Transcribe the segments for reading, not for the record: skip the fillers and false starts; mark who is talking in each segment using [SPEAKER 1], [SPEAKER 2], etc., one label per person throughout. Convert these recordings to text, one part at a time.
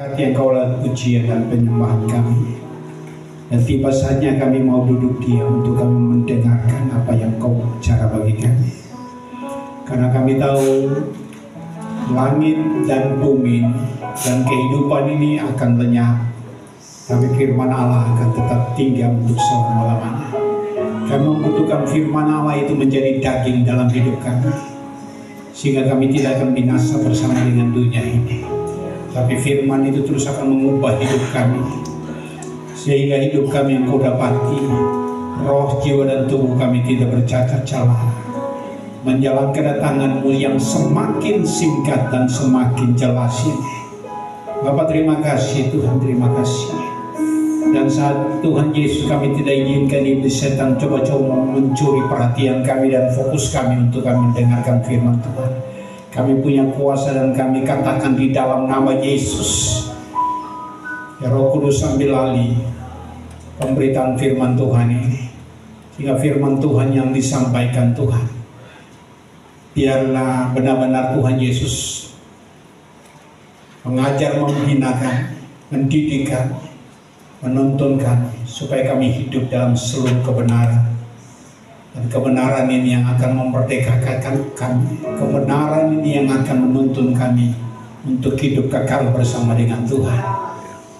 [SPEAKER 1] Yang Engkau lakukan pujian dan penyembahan kami. Dan tiba saatnya kami mau duduk diam untuk kami mendengarkan apa yang Kau bicara bagi kami. Karena kami tahu langit dan bumi dan kehidupan ini akan lenyap, tapi firman Allah akan tetap tinggal untuk selama-lamanya. Kami membutuhkan firman Allah itu menjadi daging dalam hidup kami, sehingga kami tidak akan binasa bersama dengan dunia ini. Tapi firman itu terus akan mengubah hidup kami, sehingga hidup kami yang Kau dapati, roh, jiwa, dan tubuh kami tidak bercacat celah, menjalankan kedatangan-Mu yang semakin singkat dan semakin jelas ini. Bapa, terima kasih Tuhan, terima kasih. Dan saat Tuhan Yesus, kami tidak izinkan iblis setan coba-coba mencuri perhatian kami dan fokus kami untuk kami mendengarkan firman Tuhan. Kami punya kuasa dan kami katakan di dalam nama Yesus, ya Roh Kudus, ambil alih pemberitaan firman Tuhan ini, sehingga firman Tuhan yang disampaikan Tuhan, biarlah benar-benar Tuhan Yesus mengajar, membinakan, mendidikkan, menuntun kami, supaya kami hidup dalam seluruh kebenaran. Dan kebenaran ini yang akan memerdekakan kami, kebenaran ini yang akan menuntun kami untuk hidup kekal bersama dengan Tuhan.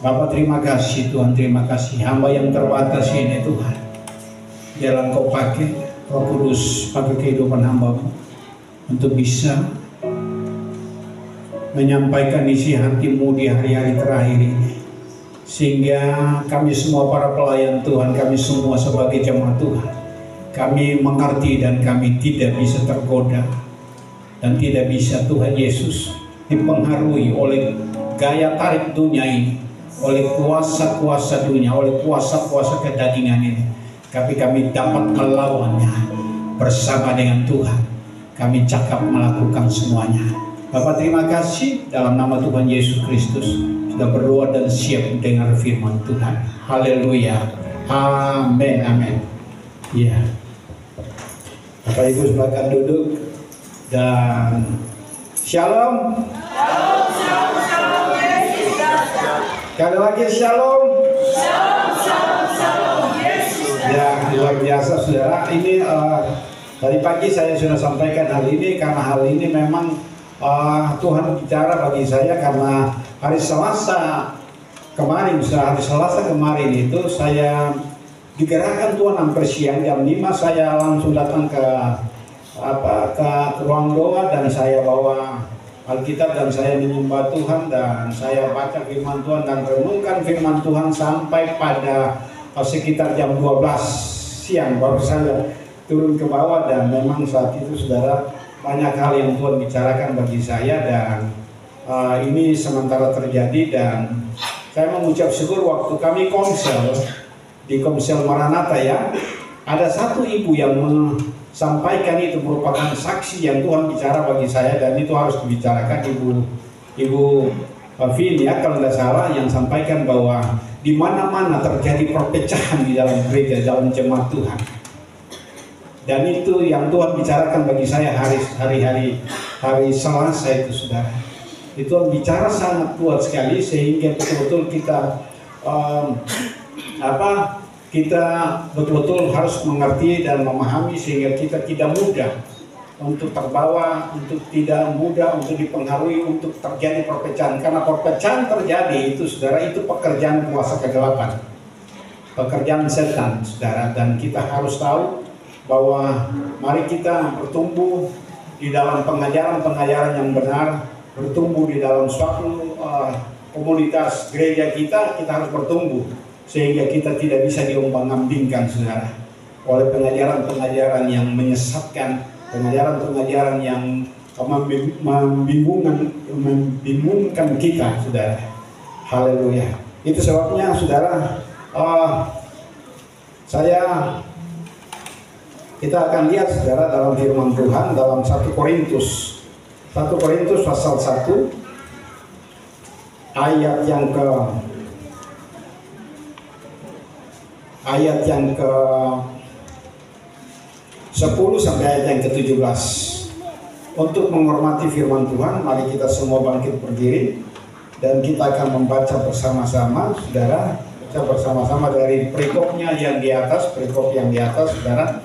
[SPEAKER 1] Bapak, terima kasih Tuhan, terima kasih. Hamba yang terbatas ini Tuhan, biarlah Kau pakai Roh Kudus, pakai kehidupan hamba-Mu untuk bisa menyampaikan isi hati-Mu di hari-hari terakhir ini, sehingga kami semua para pelayan Tuhan, kami semua sebagai jemaat Tuhan, kami mengerti dan kami tidak bisa tergoda dan tidak bisa Tuhan Yesus dipengaruhi oleh gaya tarik dunia ini, oleh kuasa-kuasa dunia, oleh kuasa-kuasa kedagingan ini. Tapi kami dapat melawannya bersama dengan Tuhan. Kami cakap melakukan semuanya. Bapak, terima kasih dalam nama Tuhan Yesus Kristus sudah berdoa dan siap mendengar firman Tuhan. Haleluya, amin, amin. Ya, Bapak Ibu silakan duduk dan shalom.
[SPEAKER 2] Shalom, shalom, shalom, Yesus datang.
[SPEAKER 1] Sekali lagi shalom.
[SPEAKER 2] Shalom, shalom, shalom, Yesus datang.
[SPEAKER 1] Ya, luar biasa saudara. Ini tadi pagi saya sudah sampaikan hal ini, karena hal ini memang Tuhan bicara bagi saya, karena hari Selasa kemarin itu saya digerakkan Tuhan hampir siang jam 5, saya langsung datang ke ruang doa dan saya bawa Alkitab dan saya menyembah Tuhan dan saya baca firman Tuhan dan renungkan firman Tuhan sampai pada sekitar jam 12 siang baru saya turun ke bawah. Dan memang saat itu saudara, banyak hal yang Tuhan bicarakan bagi saya, dan ini sementara terjadi. Dan saya mengucap syukur waktu kami komsel di Komsel Maranatha, ya, ada satu ibu yang sampaikan itu merupakan saksi yang Tuhan bicara bagi saya, dan itu harus dibicarakan. Ibu Vini, ya, kalau tidak salah, yang sampaikan bahwa di mana-mana terjadi perpecahan di dalam gereja, dalam jemaat Tuhan. Dan itu yang Tuhan bicarakan bagi saya hari Selasa itu, saudara. Itu bicara sangat kuat sekali, sehingga betul-betul kita kita betul-betul harus mengerti dan memahami, sehingga kita tidak mudah untuk terbawa, untuk tidak mudah untuk dipengaruhi, untuk terjadi perpecahan. Karena perpecahan terjadi itu, saudara, itu pekerjaan kuasa kegelapan, pekerjaan setan, saudara. Dan kita harus tahu bahwa mari kita bertumbuh di dalam pengajaran-pengajaran yang benar, bertumbuh di dalam suatu komunitas gereja kita harus bertumbuh, sehingga kita tidak bisa diombang-ambingkan, saudara, oleh pengajaran-pengajaran yang menyesatkan, pengajaran-pengajaran yang membingungkan kita, saudara. Haleluya. Itu sebabnya, saudara, kita akan lihat, saudara, dalam firman Tuhan dalam 1 Korintus pasal 1 ayat yang ke 10 sampai ayat yang ke-17. Untuk menghormati firman Tuhan, mari kita semua bangkit berdiri. dan kita akan membaca bersama-sama, saudara. Baca bersama-sama dari perikopnya yang di atas, perikop yang di atas, saudara.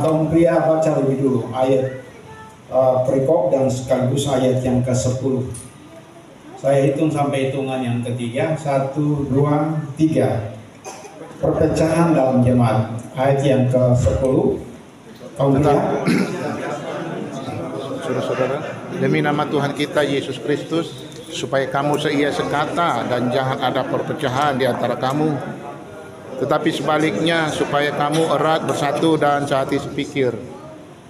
[SPEAKER 1] Kaum pria baca lebih dulu ayat perikop dan sekaligus ayat yang ke-10. Saya hitung sampai hitungan yang ketiga. 1, 2, 3. Perpecahan dalam jemaat. Ayat yang ke-10. Kaum pria.
[SPEAKER 3] Saudara-saudara, demi nama Tuhan kita Yesus Kristus, supaya kamu seia sekata dan jangan ada perpecahan di antara kamu, tetapi sebaliknya supaya kamu erat bersatu dan sehati sepikir.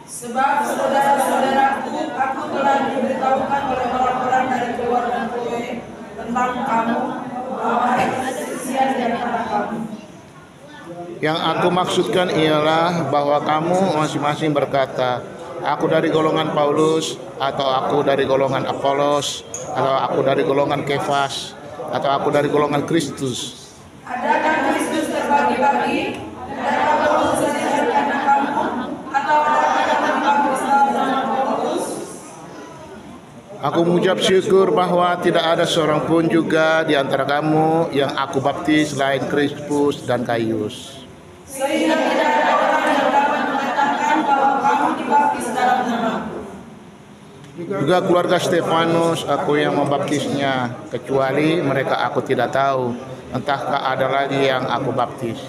[SPEAKER 2] Sebab saudara-saudaraku, aku telah diberitahukan oleh orang-orang dari keluarga Chloe tentang kamu, bahwa ada perselisihan di antara kamu.
[SPEAKER 3] Yang aku maksudkan ialah bahwa kamu masing-masing berkata, aku dari golongan Paulus, atau aku dari golongan Apolos, atau aku dari golongan Kefas, atau aku dari golongan Kristus.
[SPEAKER 2] Adakah Kristus terbagi-bagi? Adakah Paulus sendiri karena kamu? Atau adakah kamu karena Paulus?
[SPEAKER 3] Aku mengucap syukur bahwa tidak ada seorang pun juga di antara kamu yang aku baptis selain Krispus dan Gaius.
[SPEAKER 2] Sehingga tidak ada orang yang dapat mengatakan bahwa kamu dibaptis dalam namaku.
[SPEAKER 3] Juga keluarga Stefanus aku yang membaptisnya, kecuali mereka aku tidak tahu, entahkah ada lagi yang aku baptis.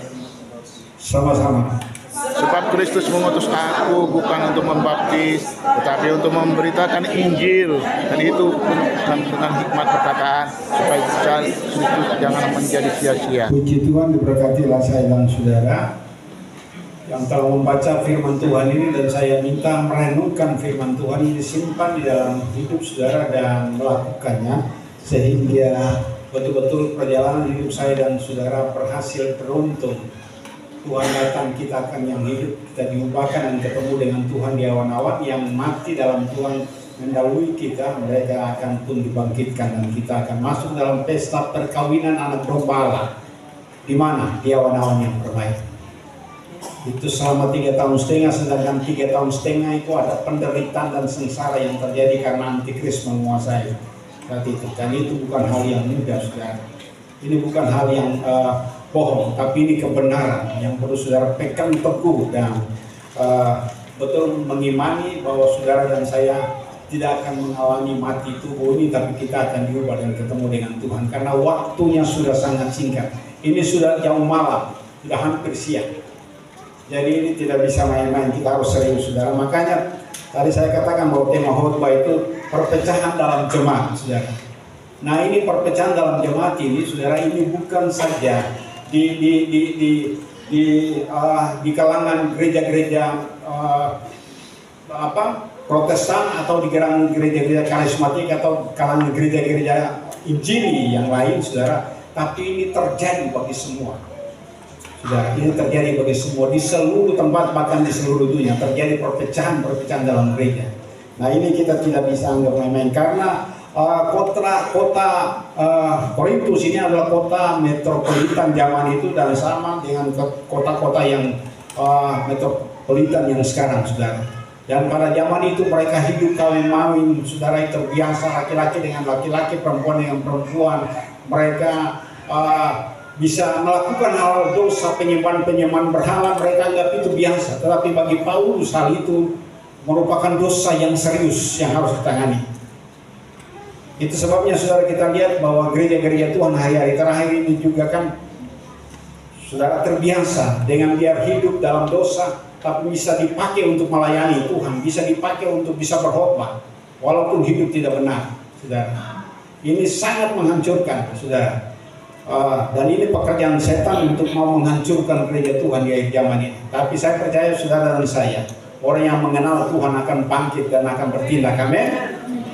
[SPEAKER 1] Sama-sama.
[SPEAKER 3] Sebab Kristus mengutus aku bukan untuk membaptis, tetapi untuk memberitakan Injil, dan itu bukan dengan hikmat perkataan, supaya Kristus jangan menjadi sia-sia.
[SPEAKER 1] Puji Tuhan, diberkatilah saya dan saudara yang telah membaca firman Tuhan ini, dan saya minta merenungkan firman Tuhan ini, disimpan di dalam hidup saudara dan melakukannya, sehingga betul-betul perjalanan hidup saya dan saudara berhasil beruntung. Tuhan datang, kita akan yang hidup, kita diubahkan dan ketemu dengan Tuhan di awan-awan. Yang mati dalam Tuhan mendahului kita, mereka akan pun dibangkitkan, dan kita akan masuk dalam pesta perkawinan anak domba Allah. Di mana? Di awan-awan yang berbaik. Itu selama 3,5 tahun, sedangkan 3,5 tahun itu ada penderitaan dan sengsara yang terjadi karena antikris menguasai saat itu. Dan itu bukan hal yang mudah, saudara. Ini bukan hal yang bohong, tapi ini kebenaran yang perlu saudara pegang teguh dan betul mengimani bahwa saudara dan saya tidak akan mengalami mati tubuh ini, tapi kita akan diubah dan ketemu dengan Tuhan, karena waktunya sudah sangat singkat. Ini sudah jauh malam, sudah hampir siang. Jadi ini tidak bisa main-main, kita harus serius, saudara. Makanya tadi saya katakan bahwa tema khotbah itu perpecahan dalam jemaat, saudara. Nah, ini perpecahan dalam jemaat ini, saudara, ini bukan saja di kalangan gereja-gereja Protestan atau di kalangan gereja-gereja karismatik atau kalangan gereja-gereja Injili yang lain, saudara, tapi ini terjadi bagi semua. Saudara, ini terjadi bagi semua di seluruh tempat, bahkan di seluruh dunia terjadi perpecahan dalam gereja. Nah, ini kita tidak bisa anggap main-main, karena kota Korintus ini adalah kota metropolitan zaman itu, dan sama dengan kota-kota yang metropolitan yang sekarang, saudara. Dan pada zaman itu mereka hidup kawin-mawin, saudara, terbiasa laki-laki dengan laki-laki, perempuan dengan perempuan. Mereka bisa melakukan hal dosa, penyembahan berhala, mereka anggap itu biasa. Tetapi bagi Paulus hal itu merupakan dosa yang serius yang harus ditangani. Itu sebabnya, saudara, kita lihat bahwa gereja-gereja Tuhan hari-hari terakhir ini juga kan, saudara, terbiasa dengan biar hidup dalam dosa, tapi bisa dipakai untuk melayani Tuhan, bisa dipakai untuk bisa berkhotbah, walaupun hidup tidak benar, saudara. Ini sangat menghancurkan, saudara. Dan ini pekerjaan setan untuk mau menghancurkan gereja Tuhan di akhir zaman ini. Tapi saya percaya, saudara dan saya, orang yang mengenal Tuhan akan bangkit dan akan bertindak, amin,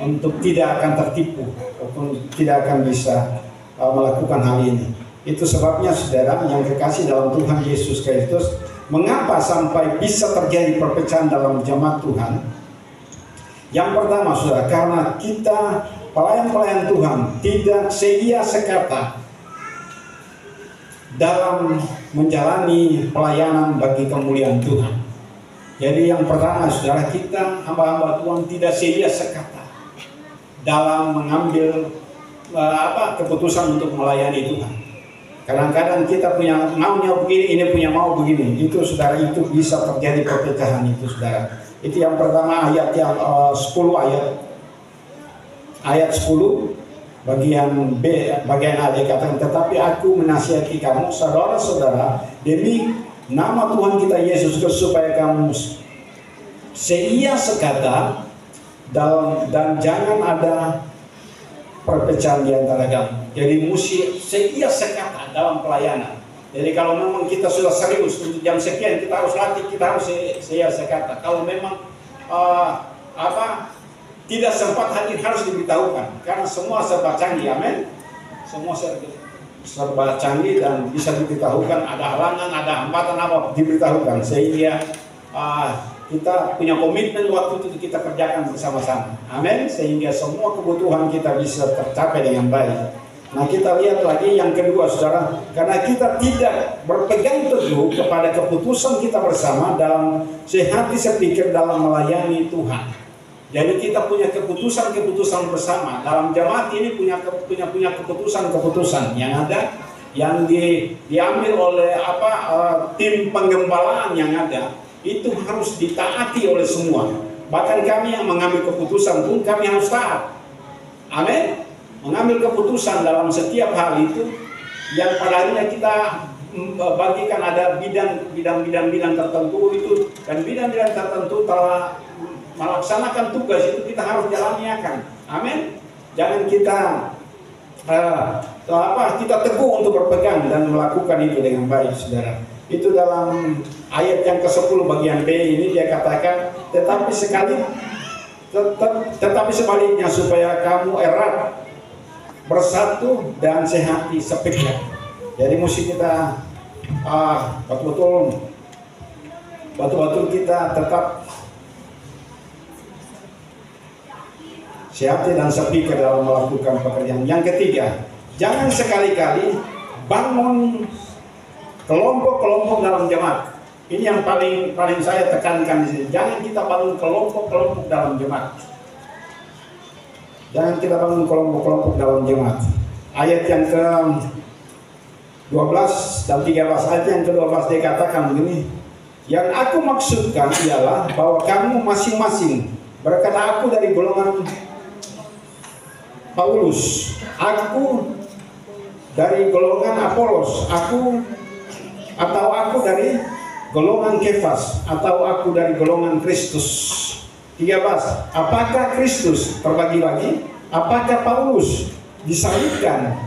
[SPEAKER 1] untuk tidak akan tertipu ataupun tidak akan bisa melakukan hal ini. Itu sebabnya, saudara yang kekasih dalam Tuhan Yesus Kristus, mengapa sampai bisa terjadi perpecahan dalam jemaat Tuhan? Yang pertama, saudara, karena kita pelayan-pelayan Tuhan tidak seia sekata dalam menjalani pelayanan bagi kemuliaan Tuhan. Jadi yang pertama, saudara, kita hamba-hamba Tuhan tidak seia sekata dalam mengambil keputusan untuk melayani Tuhan. Kadang-kadang kita punya maunya begini, ini punya mau begini. Itu saudara, itu bisa terjadi perpecahan itu saudara. Itu yang pertama ayat yang 10 ayat 10 bagian B, bagian A dikatakan, tetapi aku menasihati kamu saudara-saudara demi nama Tuhan kita Yesus Kristus supaya kamu seia sekata dan jangan ada perpecahan di antara kamu. Jadi mesti seia sekata dalam pelayanan. Jadi kalau memang kita sudah serius untuk jam sekian kita harus latih, kita harus seia sekata. Kalau memang tidak sempat hadir harus diberitahukan, karena semua serba canggih, amin. Semua serba canggih dan bisa diberitahukan, ada halangan, ada hambatan apa diberitahukan, sehingga kita punya komitmen waktu itu kita kerjakan bersama-sama, amin. Sehingga semua kebutuhan kita bisa tercapai dengan baik. Nah kita lihat lagi yang kedua saudara, karena kita tidak berpegang teguh kepada keputusan kita bersama dalam sehati sepikir dalam melayani Tuhan. Jadi kita punya keputusan bersama dalam jemaat ini, punya keputusan yang ada, yang diambil oleh tim penggembalaan yang ada, itu harus ditaati oleh semua. Bahkan kami yang mengambil keputusan pun kami harus taat, amin. Mengambil keputusan dalam setiap hal itu yang pada akhirnya kita bagikan ada bidang tertentu itu, dan bidang-bidang tertentu telah melaksanakan tugas itu kita harus jalaniakan, amin. Jangan kita kita teguh untuk berpegang dan melakukan itu dengan baik saudara. Itu dalam ayat yang ke-10 bagian B ini dia katakan, tetapi sebaliknya supaya kamu erat, bersatu dan sehati sepikir. Jadi mesti kita betul-betul kita tetap sehati dan sepikir dalam melakukan pekerjaan. Yang ketiga, jangan sekali-kali bangun kelompok-kelompok dalam jemaat. Ini yang paling saya tekankan di sini. Jangan kita bangun kelompok-kelompok dalam jemaat. Jangan kita bangun kelompok-kelompok dalam jemaat. Ayat yang ke-12 dan 13, ayat yang ke-12 dikatakan begini, yang aku maksudkan ialah bahwa kamu masing-masing, berkata aku dari golongan Paulus, aku dari golongan Apolos, aku dari golongan Kefas, atau aku dari golongan Kristus. 13. Apakah Kristus terbagi lagi? Apakah Paulus disalibkan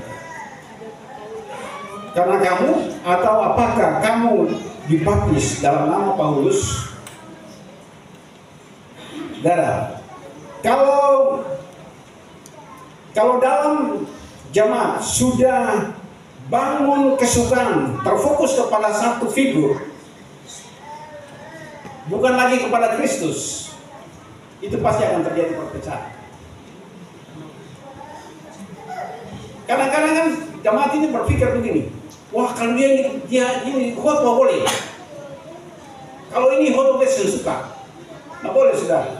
[SPEAKER 1] karena kamu? Atau apakah kamu dibaptis dalam nama Paulus? Saudara, kalau dalam jemaat sudah bangun kesukaan, terfokus kepada satu figur, bukan lagi kepada Kristus, itu pasti akan terjadi perpecahan. Kadang-kadang kan jemaat ini berpikir begini, wah kalau dia ini khotbah boleh, kalau ini khotbah saya suka, nggak boleh saudara.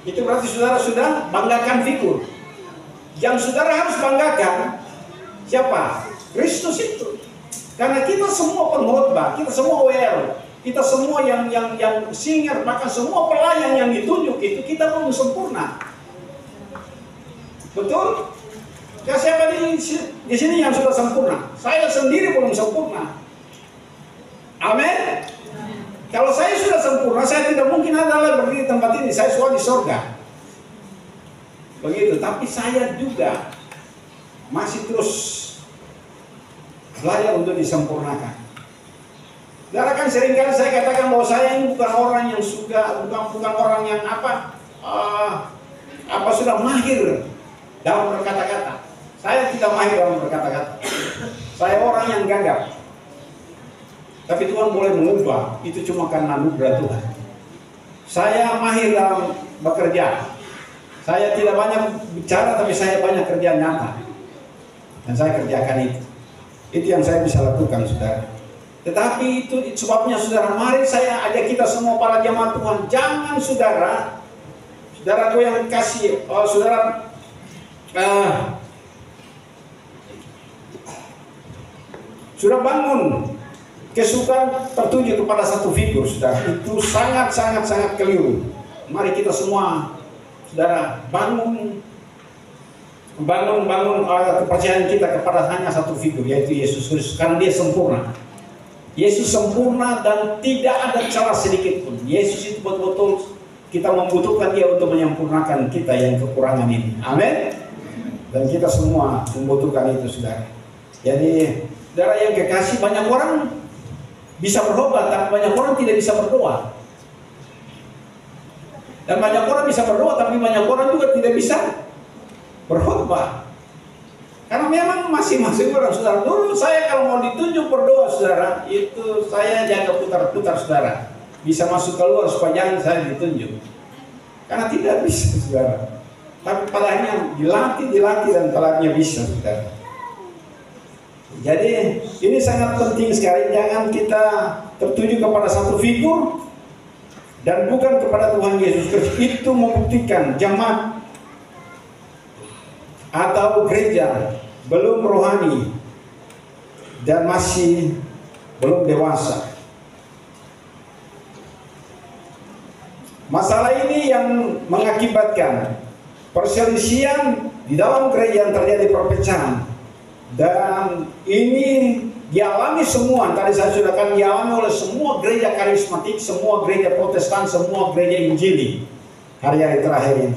[SPEAKER 1] Itu berarti saudara sudah banggakan figur. Yang saudara harus banggakan siapa? Kristus itu. Karena kita semua pengkhotbah, kita semua WL, kita semua yang singer, bahkan semua pelayan yang ditunjuk itu kita belum sempurna. Betul? Ya siapa di sini yang sudah sempurna? Saya sendiri belum sempurna. Amin. Kalau saya sudah sempurna, saya tidak mungkin ada berdiri di tempat ini. Saya sudah di sorga. Begitu. Tapi saya juga masih terus belajar untuk disempurnakan. Karena kan seringkali saya katakan bahwa saya ini bukan orang yang bukan orang yang sudah mahir dalam berkata-kata. Saya tidak mahir dalam berkata-kata. Saya orang yang gagap. Tapi Tuhan boleh mengubah. Itu cuma karena anugerah Tuhan. Saya mahir dalam bekerja. Saya tidak banyak bicara, tapi saya banyak kerja nyata. Dan saya kerjakan itu. Itu yang saya bisa lakukan, saudara. Tetapi itu sebabnya, saudara, mari saya ajak kita semua para jemaat Tuhan. Jangan saudaraku yang kasih, saudara sudah bangun kesukaan tertuju kepada satu figur, saudara, itu sangat keliru. Mari kita semua, saudara, bangun kepercayaan kita kepada hanya satu figur, yaitu Yesus Kristus, karena Dia sempurna. Yesus sempurna dan tidak ada celah sedikit pun. Yesus itu betul-betul kita membutuhkan Dia untuk menyempurnakan kita yang kekurangan ini. Amin. Dan kita semua membutuhkan itu, saudara. Jadi, saudara yang kekasih, banyak orang bisa berdoa, tapi banyak orang tidak bisa berdoa. Dan banyak orang bisa berdoa, tapi banyak orang juga tidak bisa berkhotbah. Karena memang masing-masing orang, saudara. Dulu saya kalau mau ditunjuk berdoa, saudara, itu saya jaga putar-putar, saudara. Bisa masuk keluar supaya jangan saya ditunjuk. Karena tidak bisa, saudara. Tapi padanya dilatih dan padanya bisa, saudara. Jadi ini sangat penting sekali. Jangan kita tertuju kepada satu figur dan bukan kepada Tuhan Yesus Kristus. Itu membuktikan jemaat atau gereja belum rohani dan masih belum dewasa. Masalah ini yang mengakibatkan perselisihan di dalam gereja, yang terjadi perpecahan. Dan ini dialami semua, tadi saya sudah kan dialami oleh semua gereja karismatik, semua gereja Protestan, semua gereja Injili hari-hari terakhir ini.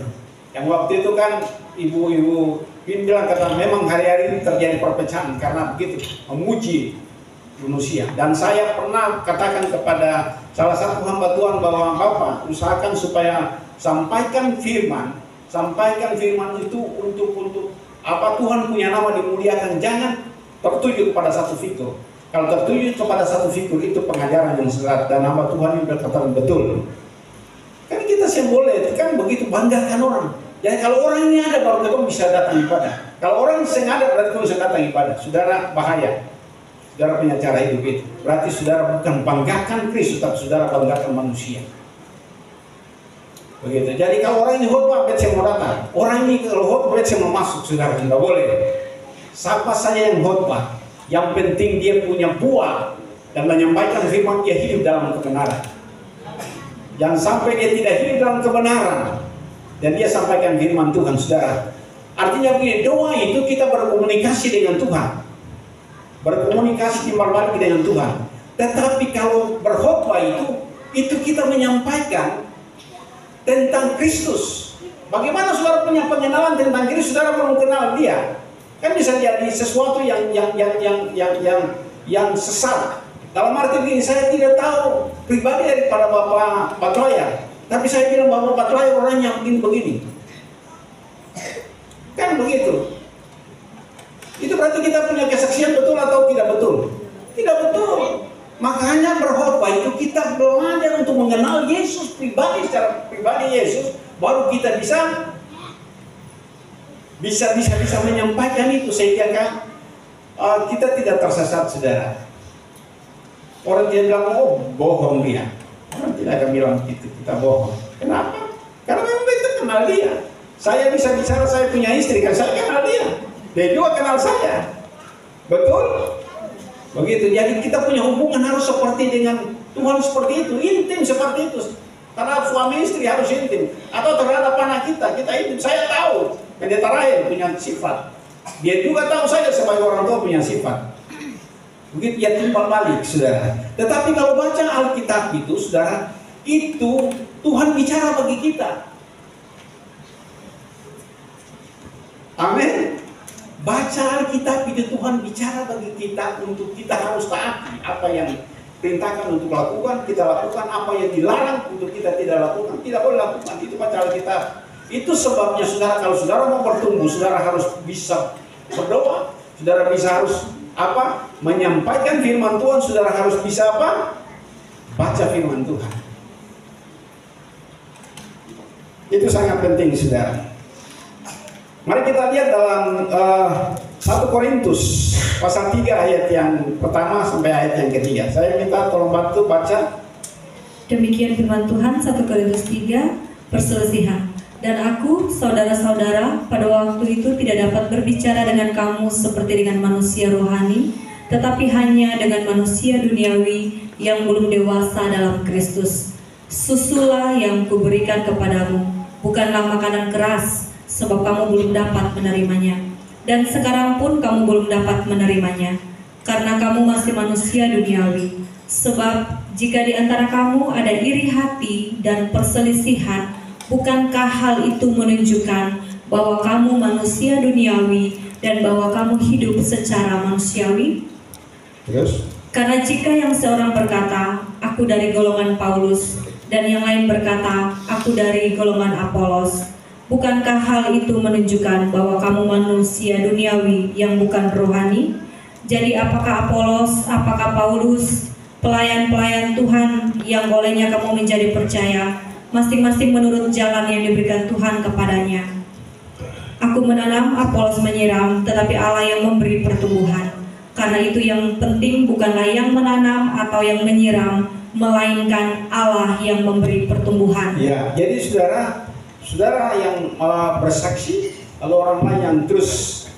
[SPEAKER 1] Yang waktu itu kan ibu-ibu bilang, kata memang hari-hari ini terjadi perpecahan karena begitu memuji manusia. Dan saya pernah katakan kepada salah satu hamba Tuhan bahwa Bapak usahakan supaya sampaikan firman itu untuk apa Tuhan punya nama dimuliakan. Jangan tertuju kepada satu figur. Kalau tertuju kepada satu figur itu pengajaran yang sesat, dan hamba Tuhan ini berkata betul. Kan kita sih boleh kan begitu banggakan orang. Jadi kalau orang ini ada baru kita bisa datang ibadah. Kalau orang sengaja berarti kita bisa datang ibadah. Saudara, bahaya. Saudara punya cara hidup itu. Berarti saudara bukan banggakan Kristus, tapi saudara banggakan manusia. Begitu. Jadi kalau orang ini khotbah, saya mau datang. Orang ini kalau khotbah, saya mau masuk, saudara, tidak boleh. Siapa saja yang khotbah, yang penting dia punya buah dan menyampaikan firman, dia hidup dalam kebenaran. Jangan sampai dia tidak hidup dalam kebenaran dan dia sampaikan firman Tuhan, saudara. Artinya begini, doa itu kita berkomunikasi dengan Tuhan, berkomunikasi timbal balik dengan Tuhan. Tetapi kalau berkhotbah itu kita menyampaikan tentang Kristus. Bagaimana saudara punya pengenalan tentang Kristus, saudara belum kenal Dia? Kan bisa jadi sesuatu yang sesat. Dalam arti begini, saya tidak tahu pribadi daripada Bapak Batloya, tapi saya bilang Bapak Batloya orangnya begini-begini. Kan begitu. Itu berarti kita punya kesaksian betul atau tidak betul? Tidak betul. Makanya berkhotbah itu kita belajar untuk mengenal Yesus pribadi, secara pribadi Yesus, baru kita bisa menyampaikan itu sehingga kan kita tidak tersesat, saudara. Orang dia bilang, oh bohong dia. Orang tidak akan bilang gitu, kita bohong. Kenapa? Karena memang kita kenal dia. Saya bisa bicara, saya punya istri, kan saya kenal dia. Dia juga kenal saya. Betul? Begitu. Jadi kita punya hubungan harus seperti dengan Tuhan, seperti itu, intim seperti itu. Karena suami istri harus intim. Atau terhadap anak kita intim. Saya tahu pendeta Rahel punya sifat. Dia juga tahu saya sebagai orang tua punya sifat. Begitu ya, timbal balik, saudara. Tetapi kalau baca Alkitab itu, saudara, itu Tuhan bicara bagi kita. Amin. Baca Alkitab itu Tuhan bicara bagi kita untuk kita harus taati apa yang perintahkan untuk lakukan, kita lakukan. Apa yang dilarang untuk kita tidak lakukan, tidak boleh lakukan. Itu baca Alkitab. Itu sebabnya, saudara, kalau saudara mau bertumbuh, saudara harus bisa berdoa, saudara harus menyampaikan firman Tuhan, saudara harus bisa baca firman Tuhan. Itu sangat penting, saudara. Mari kita lihat dalam 1 Korintus pasal 3 ayat yang pertama sampai ayat yang ketiga. Saya minta tolong bantu baca.
[SPEAKER 4] Demikian firman Tuhan, 1 Korintus 3, perselisihan. Dan aku, saudara-saudara, pada waktu itu tidak dapat berbicara dengan kamu seperti dengan manusia rohani, tetapi hanya dengan manusia duniawi yang belum dewasa dalam Kristus. Susulah yang kuberikan kepadamu, bukanlah makanan keras, sebab kamu belum dapat menerimanya. Dan sekarang pun kamu belum dapat menerimanya, karena kamu masih manusia duniawi. Sebab jika di antara kamu ada iri hati dan perselisihan, bukankah hal itu menunjukkan bahwa kamu manusia duniawi dan bahwa kamu hidup secara manusiawi?
[SPEAKER 1] Terus?
[SPEAKER 4] Karena jika yang seorang berkata, aku dari golongan Paulus, dan yang lain berkata, aku dari golongan Apolos, bukankah hal itu menunjukkan bahwa kamu manusia duniawi yang bukan rohani? Jadi apakah Apolos, apakah Paulus, pelayan-pelayan Tuhan yang olehnya kamu menjadi percaya, masing-masing menurut jalan yang diberikan Tuhan kepadanya. Aku menanam, Apolos menyiram, tetapi Allah yang memberi pertumbuhan. Karena itu yang penting bukanlah yang menanam atau yang menyiram, melainkan Allah yang memberi pertumbuhan.
[SPEAKER 1] Ya, jadi saudara yang bersaksi, lalu orang lain yang terus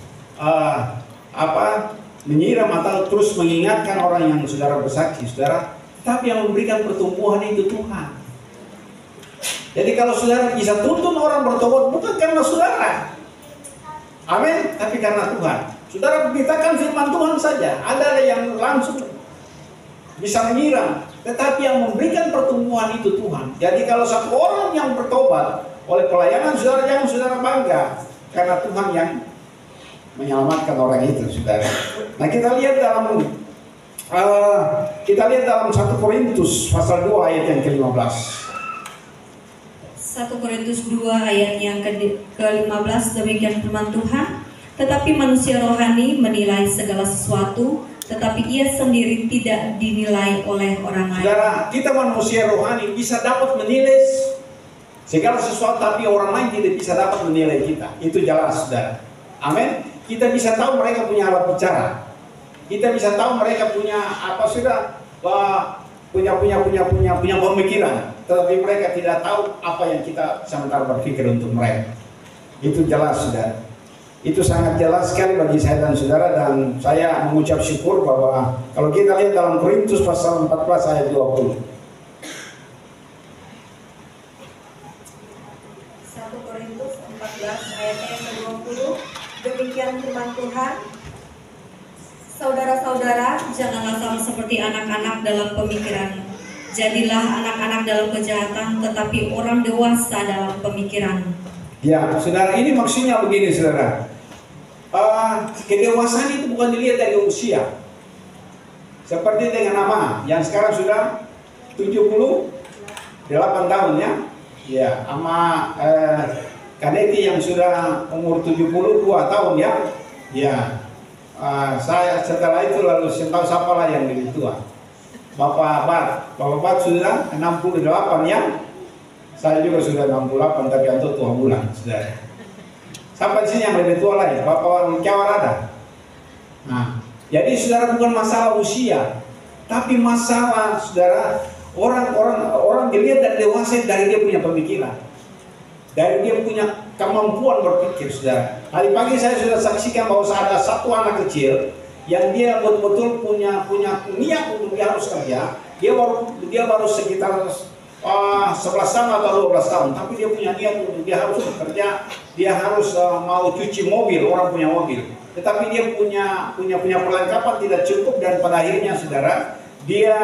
[SPEAKER 1] menyiram atau terus mengingatkan orang yang saudara bersaksi, saudara, tapi yang memberikan pertumbuhan itu Tuhan. Jadi kalau saudara bisa tuntun orang bertobat bukan karena saudara, amin, tapi karena Tuhan. Saudara beritakan firman Tuhan saja, ada yang langsung bisa menyiram, tetapi yang memberikan pertumbuhan itu Tuhan. Jadi kalau satu orang yang bertobat oleh pelayanan saudara, jangan saudara bangga, karena Tuhan yang menyelamatkan orang itu, saudara. Nah, kita lihat dalam 1 Korintus pasal 2 ayat yang ke-15.
[SPEAKER 4] 1 Korintus 2 ayat yang ke-15, demikian firman Tuhan. Tetapi manusia rohani menilai segala sesuatu, tetapi ia sendiri tidak dinilai oleh orang lain.
[SPEAKER 1] Saudara, kita manusia rohani bisa dapat menilai segala sesuatu, tapi orang lain tidak bisa dapat menilai kita. Itu jelas, saudara. Amin. Kita bisa tahu mereka punya alat bicara. Kita bisa tahu mereka punya punya pemikiran, tetapi mereka tidak tahu apa yang kita sementara berpikir untuk mereka. Itu jelas, saudara. Itu sangat jelas sekali bagi saya dan saudara, dan saya mengucap syukur bahwa kalau kita lihat dalam Korintus pasal 14 ayat 20.
[SPEAKER 4] 1 Korintus 14 ayat yang ke-20, demikian firman Tuhan. Saudara-saudara, janganlah sama seperti anak-anak dalam pemikiran. Jadilah anak-anak dalam kejahatan, tetapi orang dewasa dalam pemikiran.
[SPEAKER 1] Ya, saudara, ini maksudnya begini, saudara. Kedewasaan itu bukan dilihat dari usia. Seperti dengan nama yang sekarang sudah 78 tahun ya. Ya, sama Kadeti yang sudah umur 72 tahun ya. Ya. Saya setelah itu lalu tahu siapa lah yang lebih tua. Bapak Bat sudah 68 ya. Saya juga sudah 68 tapi untuk 2 bulan, saudara. Sampai sini yang lebih tua lagi, Bapak Kiawar ada. Nah, jadi saudara, bukan masalah usia, tapi masalah saudara orang dilihat dari dewasa dari dia punya pemikiran, dari dia punya kemampuan berpikir, saudara. Hari pagi saya sudah saksikan bahwa ada satu anak kecil yang dia betul-betul punya niat untuk dia harus kerja. Dia baru sekitar 11 tahun atau 12 tahun, tapi dia punya niat untuk dia harus bekerja, dia harus mau cuci mobil, orang punya mobil, tetapi dia punya perlengkapan tidak cukup, dan pada akhirnya saudara dia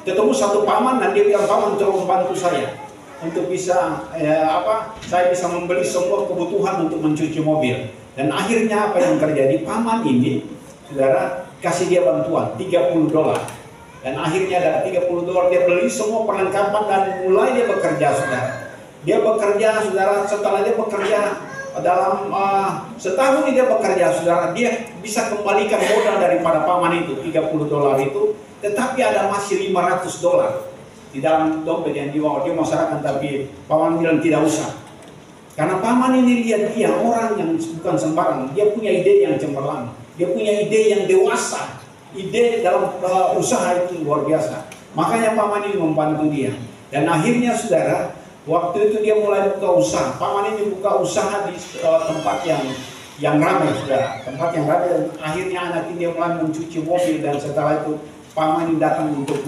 [SPEAKER 1] ketemu satu paman dan dia bilang, paman tolong bantu saya untuk bisa saya bisa membeli semua kebutuhan untuk mencuci mobil. Dan akhirnya apa yang terjadi, paman ini saudara kasih dia bantuan $30. Dan akhirnya dari $30 dia beli semua perlengkapan dan mulai dia bekerja, saudara. Dia bekerja, saudara. Setelah dia bekerja dalam setahun dia bekerja, saudara, dia bisa kembalikan modal daripada paman itu $30 itu, tetapi ada masih $500 di dalam dompet yang dibawa. Dia masyarakat, tapi paman bilang tidak usah, karena paman ini lihat dia orang yang bukan sembarang. Dia punya ide yang cemerlang, dia punya ide yang dewasa. Ide dalam usaha itu luar biasa. Makanya paman ini membantu dia. Dan akhirnya saudara, waktu itu dia mulai buka usaha. Paman ini buka usaha di tempat yang ramai, saudara. Tempat yang ramai, dan akhirnya anak ini dia mulai mencuci mobil, dan setelah itu paman ini datang untuk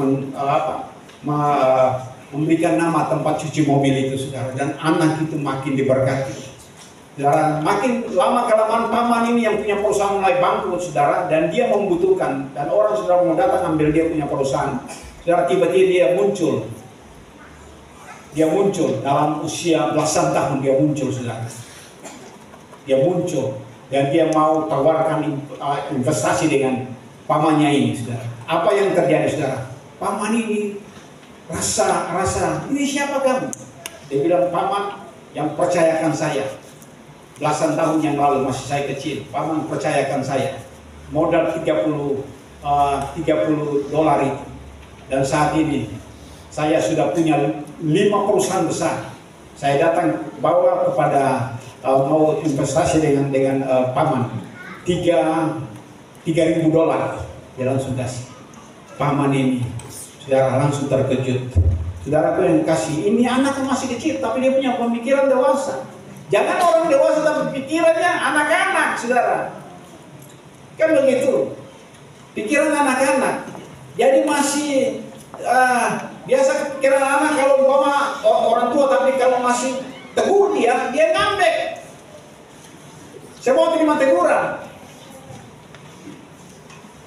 [SPEAKER 1] memberikan nama tempat cuci mobil itu, saudara. Dan anak itu makin diberkati. Saudara, makin lama kelamaan paman ini yang punya perusahaan mulai bangkrut, saudara, dan dia membutuhkan, dan orang saudara mau datang ambil dia punya perusahaan. Saudara, tiba-tiba dia muncul. Dia muncul dalam usia belasan tahun, dia muncul, saudara. Dia muncul dan dia mau tawarkan investasi dengan pamannya ini, saudara. Apa yang terjadi, saudara? Paman ini rasa ini siapa kamu? Dia bilang, paman yang percayakan saya. Belasan tahun yang lalu masih saya kecil, paman percayakan saya modal $30 itu, dan saat ini saya sudah punya 5 perusahaan besar. Saya datang bawa kepada mau investasi dengan paman $3.000, dia langsung kasih. Paman ini, saudara, langsung terkejut. Saudara tuh yang kasih, ini anak masih kecil tapi dia punya pemikiran dewasa. Jangan orang dewasa tapi pikirannya anak-anak, saudara. Kan begitu. Pikiran anak-anak. Jadi masih biasa pikiran anak kalau umpama orang tua, tapi kalau masih tegur dia ngambek. Semua terima teguran.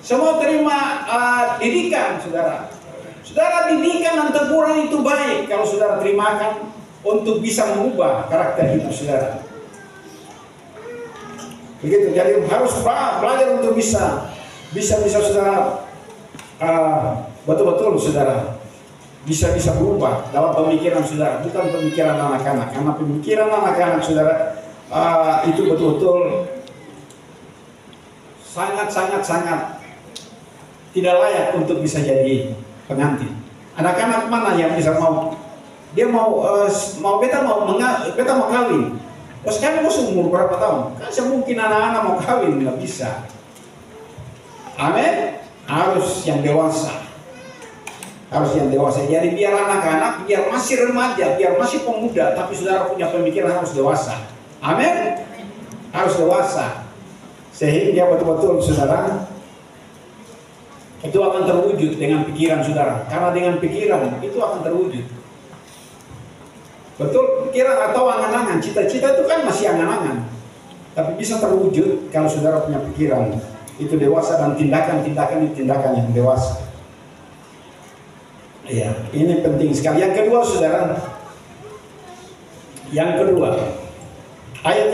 [SPEAKER 1] Semua terima didikan, saudara. Saudara, didikan dan teguran itu baik kalau saudara terimakan untuk bisa mengubah karakter hidup saudara. Begitu, jadi harus belajar untuk bisa saudara betul-betul saudara bisa berubah dalam pemikiran saudara, bukan pemikiran anak-anak. Karena pemikiran anak-anak saudara itu betul-betul sangat tidak layak untuk bisa jadi pengantin. Anak-anak mana yang bisa dia mau kawin. Sekarang mau umur berapa tahun? Kan semungkin anak-anak mau kawin, nggak bisa. Amin. Harus yang dewasa. Jadi biar anak-anak, biar masih remaja, biar masih pemuda, tapi saudara punya pemikiran harus dewasa. Amin. Harus dewasa. Sehingga betul-betul saudara itu akan terwujud dengan pikiran saudara. Karena dengan pikiran itu akan terwujud. Betul, pikiran atau angan-angan, cita-cita itu kan masih angan-angan, tapi bisa terwujud kalau saudara punya pikiran itu dewasa, dan tindakan yang dewasa. Ya, ini penting sekali. Yang kedua, saudara, ayat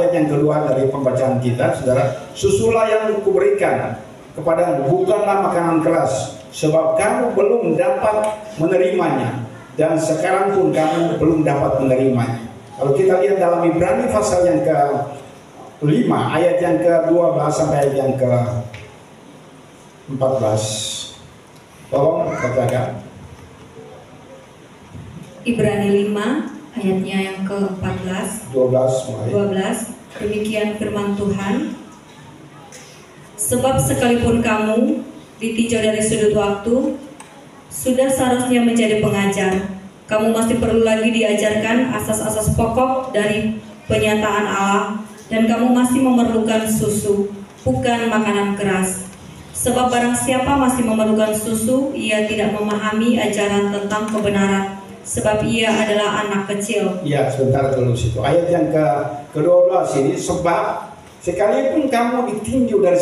[SPEAKER 1] yang kedua dari pembacaan kita, saudara, susulah yang kuberikan kepadamu bukanlah makanan keras, sebab kamu belum dapat menerimanya, dan sekarang pun kamu belum dapat menerimanya. Kalau kita lihat dalam Ibrani pasal yang ke-5, ayat yang ke-12 sampai ayat yang ke-14. Tolong bacakan.
[SPEAKER 4] Ibrani 5, ayatnya yang ke-14. 12. Demikian firman Tuhan. Sebab sekalipun kamu ditinjau dari sudut waktu, sudah seharusnya menjadi pengajar, kamu masih perlu lagi diajarkan asas-asas pokok dari penyataan Allah, dan kamu masih memerlukan susu, bukan makanan keras. Sebab barang siapa masih memerlukan susu, ia tidak memahami ajaran tentang kebenaran, sebab ia adalah anak kecil.
[SPEAKER 1] Ya, sebentar dulu situ. Ayat yang ke-12 ini, sebab sekalipun kamu ditinjau dari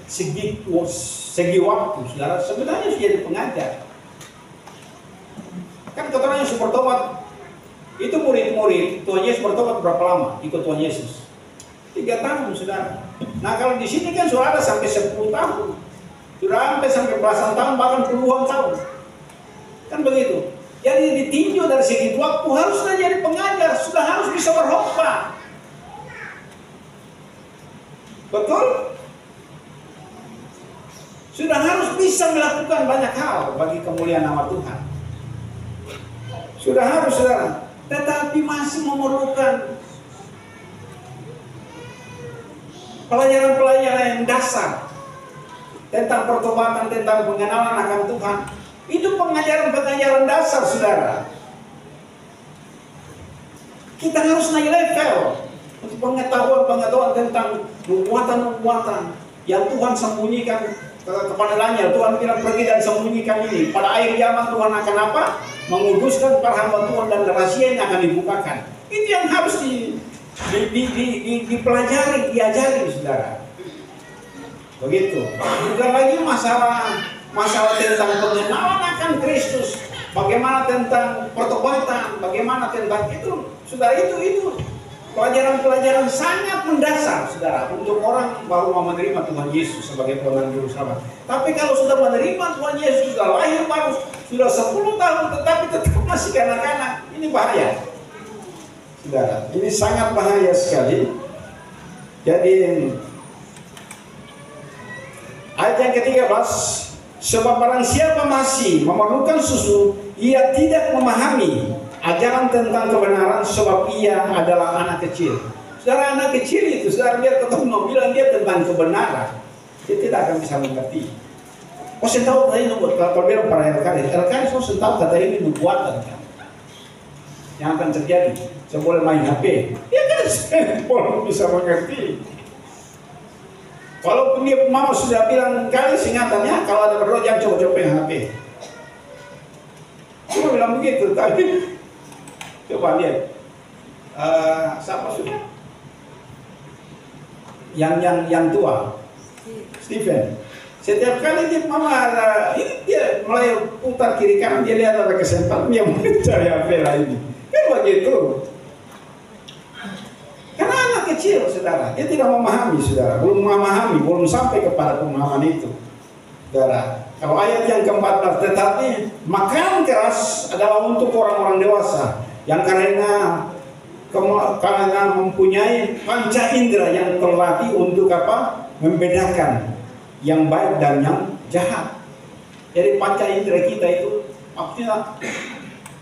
[SPEAKER 1] segi waktu, saudara, sebenarnya sudah jadi pengajar. Kan keterangannya super tobat. Itu murid-murid Tuhan Yesus bertobat berapa lama ikut Tuhan Yesus? 3 tahun, saudara. Nah, kalau di sini kan sudah ada sampai 10 tahun, sudah sampai belasan tahun, bahkan puluhan tahun. Kan begitu. Jadi ditinjau dari segi waktu, harusnya jadi pengajar, sudah harus bisa berkhotbah. Betul? Sudah harus bisa melakukan banyak hal bagi kemuliaan nama Tuhan. Sudah harus, saudara. Tetapi masih memerlukan pelajaran-pelajaran yang dasar tentang pertobatan, tentang pengenalan akan Tuhan. Itu pengajaran-pengajaran dasar, saudara. Kita harus naik level untuk pengetahuan tentang nubuatan yang Tuhan sembunyikan kepada Daniel. Tuhan bilang pergi dan sembunyikan ini. Pada akhir zaman Tuhan akan apa? Menguduskan para hamba Tuhan dan rahasia yang akan dibukakan. Itu yang harus dipelajari, diajari, saudara. Begitu. Bukan lagi masalah tentang pengenalan akan Kristus. Bagaimana tentang pertobatan, bagaimana tentang itu, saudara, itu pelajaran-pelajaran sangat mendasar, saudara, untuk orang baru mau menerima Tuhan Yesus sebagai Tuhan Juru Selamat. Tapi kalau sudah menerima Tuhan Yesus, sudah lahir baru, sudah 10 tahun, tetapi tetap masih kanak-kanak, ini bahaya, saudara. Ini sangat bahaya sekali. Jadi ayat yang ke-13, sebab barang siapa masih memerlukan susu, ia tidak memahami ajaran tentang kebenaran, sebab ia adalah anak kecil. Saudara, anak kecil itu, saudara, biar ketemu bilang dia tentang kebenaran, dia tidak akan bisa mengerti. Oh, saya tahu tadi kalau bilang para LKD, saya tahu kata ini nubuatan kan, yang akan terjadi. Saya boleh main HP, dia kan belum bisa mengerti. Walaupun dia mama sudah bilang kali ingatannya, kalau ada berdoa jangan coba-coba yang HP. Cuma bilang begitu, tapi coba lihat, siapa sudah? Yang tua, Stephen. Setiap kali dia mama ada, ini dia mulai putar kiri kanan, dia lihat ada kesempatan, dia mau cari HP lah ini. Kan begitu. Karena anak kecil, saudara, dia tidak memahami, saudara, belum memahami, belum sampai kepada pemahaman itu, saudara. Kalau ayat yang ke-14, tetapi makanan keras adalah untuk orang-orang dewasa yang karena mempunyai panca indera yang terlatih untuk apa? Membedakan yang baik dan yang jahat. Jadi panca indera kita itu maksudnya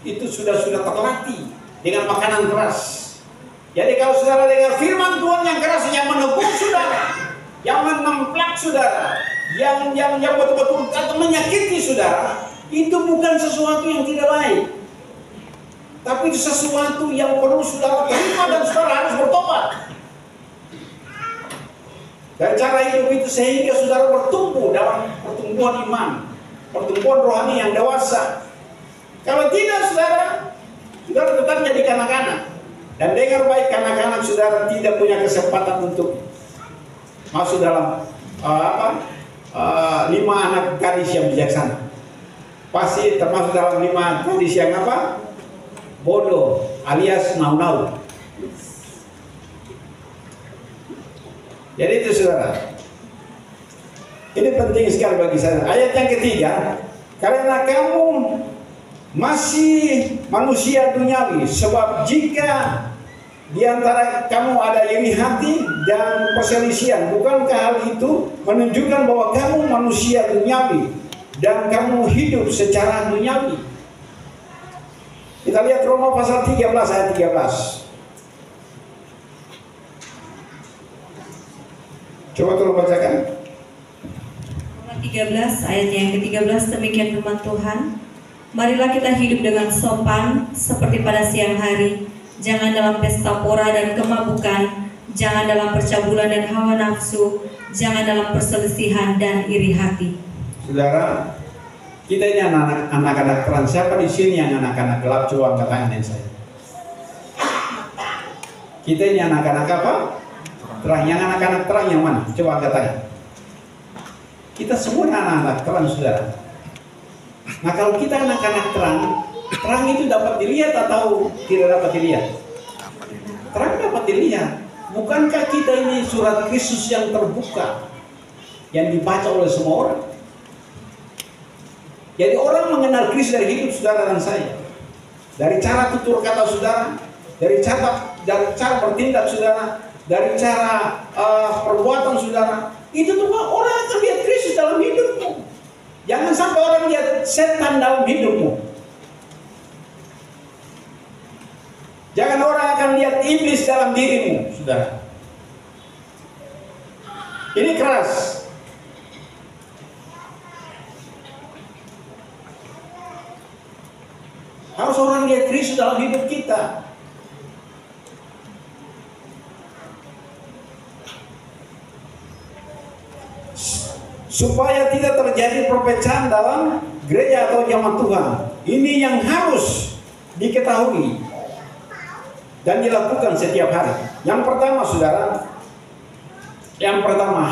[SPEAKER 1] itu sudah terlatih dengan makanan keras. Jadi kalau saudara dengar firman Tuhan yang keras, yang menegur saudara, yang menemplak saudara, yang betul-betul atau menyakiti saudara, itu bukan sesuatu yang tidak baik, tapi itu sesuatu yang perlu saudara terima dan saudara harus bertobat. Dan cara hidup itu sehingga saudara bertumbuh dalam pertumbuhan iman, pertumbuhan rohani yang dewasa. Kalau tidak, saudara tetap jadi kanak-kanak. Dan dengar baik, kanak-kanak saudara tidak punya kesempatan untuk masuk dalam 5 anak gadis yang bijaksana. Pasti termasuk dalam 5 gadis yang apa? Bodoh alias nau-nau. Jadi itu saudara. Ini penting sekali bagi saya. Ayat yang ketiga, karena kamu masih manusia duniawi, sebab jika di antara kamu ada iri hati dan perselisihan, bukankah hal itu menunjukkan bahwa kamu manusia duniawi dan kamu hidup secara duniawi? Kita lihat Roma pasal 13 ayat 13. Coba tolong bacakan.
[SPEAKER 4] Roma 13 ayat yang ke-13, demikian firman Tuhan. Marilah kita hidup dengan sopan seperti pada siang hari. Jangan dalam pesta pora dan kemabukan, jangan dalam percabulan dan hawa nafsu, jangan dalam perselisihan dan iri hati.
[SPEAKER 1] Saudara, kita ini anak-anak terang. Siapa di sini yang anak-anak gelap? Coba angkat tangan saya. Kita ini anak-anak apa? Terang. Yang anak-anak terang yang mana? Coba angkat tangan. Kita semua anak-anak terang, saudara. Nah, kalau kita anak-anak terang, terang itu dapat dilihat atau tidak dapat dilihat? Terang dapat dilihat. Bukankah kita ini surat Kristus yang terbuka, yang dibaca oleh semua orang? Jadi orang mengenal Kristus dari hidup saudara dan saya, dari cara tutur kata saudara, dari cara bertindak saudara, dari cara perbuatan saudara. Itu tuh orang akan lihat Kristus dalam hidupmu. Jangan sampai orang lihat setan dalam hidupmu. Jangan orang akan lihat iblis dalam dirimu, saudara. Ini keras. Harus orang lihat Kristus dalam hidup kita. Supaya tidak terjadi perpecahan dalam gereja atau jemaat Tuhan. Ini yang harus diketahui dan dilakukan setiap hari. Yang pertama, saudara,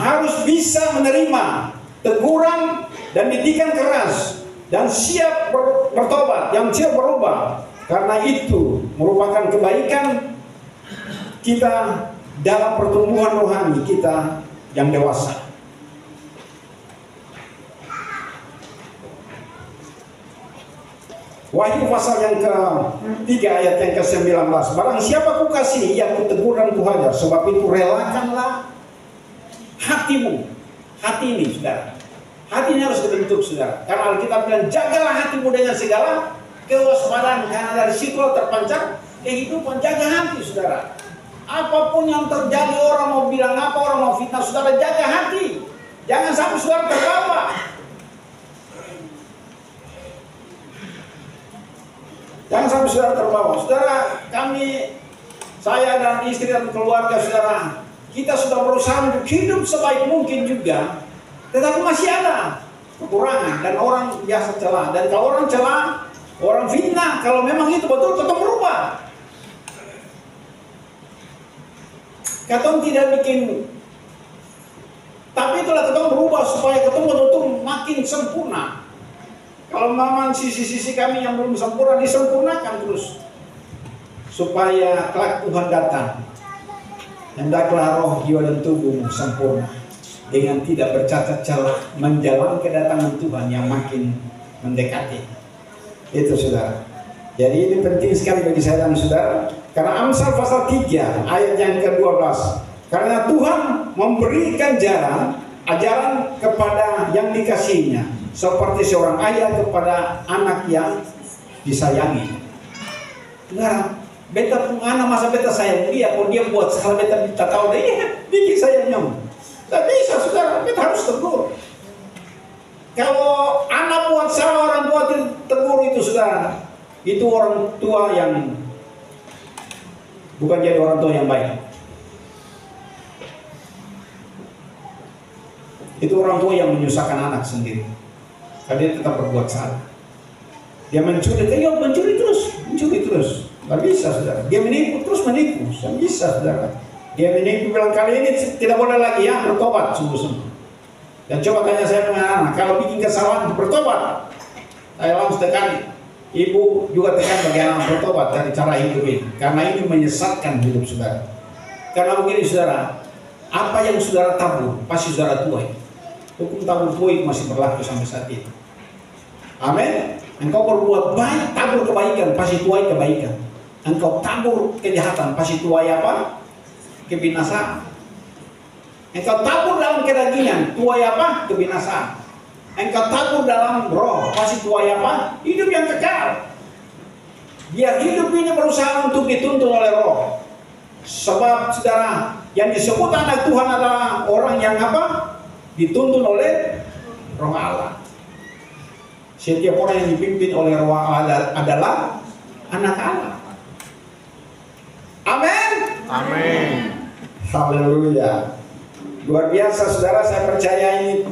[SPEAKER 1] harus bisa menerima teguran dan didikan keras dan siap bertobat, yang siap berubah, karena itu merupakan kebaikan kita dalam pertumbuhan rohani kita yang dewasa. Wahyu pasal yang ke-3 ayat yang ke-19. Barang siapa ku kasih, ia ku tegur dan ku hajar. Sebab itu relakanlah hatimu. Hati ini, saudara. Hati ini harus dibentuk, saudara. Karena Alkitab bilang, jagalah hatimu dengan segala kewaspadaan. Karena dari situ terpancar kehidupan. Jaga hati, saudara. Apapun yang terjadi, orang mau bilang apa, orang mau fitnah, saudara, jaga hati. Jangan sampai saudara terbawa. Jangan sampai saudara terbawa. Saudara, saya dan istri dan keluarga saudara, kita sudah berusaha untuk hidup sebaik mungkin juga, tetapi masih ada kekurangan dan orang biasa celah. Dan kalau orang celah, orang fitnah, kalau memang itu betul, tetap berubah. Katong tidak bikin, tapi itulah katong berubah supaya katong betul-betul makin sempurna. Kalau memang sisi-sisi kami yang belum sempurna, disempurnakan terus. Supaya kelak Tuhan datang. Hendaklah roh, jiwa, dan tubuhmu sempurna. Dengan tidak bercacat celah, menjalankan kedatangan Tuhan yang makin mendekati. Itu saudara. Jadi ini penting sekali bagi saya dan saudara. Karena Amsal pasal 3 ayat yang ke-12. Karena Tuhan memberikan ajaran kepada yang dikasihinya. Seperti seorang ayah kepada anak yang disayangi. Nah, beta pun anak masa beta sayang dia, kalau dia buat salah beta tahu dia bikin sayangnya. Tak bisa, saudara, beta harus tegur. Kalau anak buat salah, orang tua tegur itu, saudara, itu orang tua yang bukan jadi orang tua yang baik. Itu orang tua yang menyusahkan anak sendiri. Karena dia tetap berbuat salah. Dia mencuri terus. Gak bisa, saudara. Dia menipu terus menipu. Gak bisa, saudara. Dia menipu bilang kali ini tidak boleh lagi ya, bertobat sungguh-sungguh. Dan coba tanya saya dengan anak, kalau bikin kesalahan bertobat. Saya langsung tekan. Ibu juga tekan bagi anak bertobat dari cara hidup ini. Karena ini menyesatkan hidup saudara. Karena begini saudara, apa yang saudara tabur pasti saudara tuai. Hukum tabur tuai masih berlaku sampai saat ini. Amin. Engkau berbuat baik, tabur kebaikan, pasti tuai kebaikan. Engkau tabur kejahatan, pasti tuai apa? Kebinasaan. Engkau tabur dalam kedagingan, tuai apa? Kebinasaan. Engkau tabur dalam roh, pasti tuai apa? Hidup yang kekal. Biar hidup ini berusaha untuk dituntun oleh roh. Sebab saudara, yang disebut anak Tuhan adalah orang yang apa? Dituntun oleh roh Allah. Setiap orang yang dipimpin oleh roh Allah adalah anak Allah. Amin.
[SPEAKER 3] Amin.
[SPEAKER 1] Haleluya. Luar biasa saudara, saya percaya ini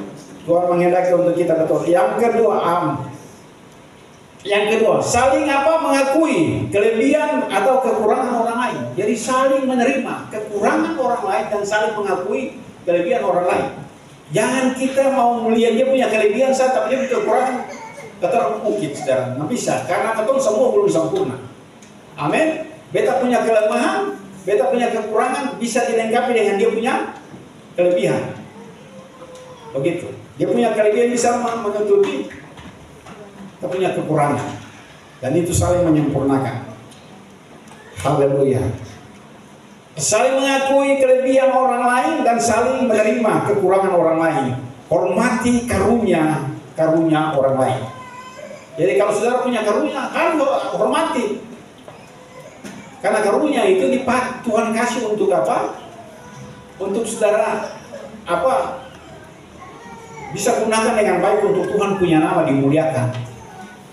[SPEAKER 1] Tuhan menghendaki untuk kita betul. Yang kedua, saling apa? Mengakui kelebihan atau kekurangan orang lain. Jadi saling menerima kekurangan orang lain dan saling mengakui kelebihan orang lain. Jangan kita mau melihat dia punya kelebihan tapi dia punya kekurangan. Kata mungkin saudara, nggak bisa karena kita semua belum sempurna. Amin. Beta punya kelemahan, beta punya kekurangan, bisa dilengkapi dengan dia punya kelebihan. Begitu. Dia punya kelebihan bisa menutupi kita punya kekurangan. Dan itu saling menyempurnakan. Haleluya. Saling mengakui kelebihan orang lain dan saling menerima kekurangan orang lain. Hormati karunia orang lain. Jadi kalau saudara punya karunia, harus hormati. Karena karunia itu Tuhan kasih untuk apa? Untuk saudara apa? Bisa gunakan dengan baik untuk Tuhan punya nama dimuliakan.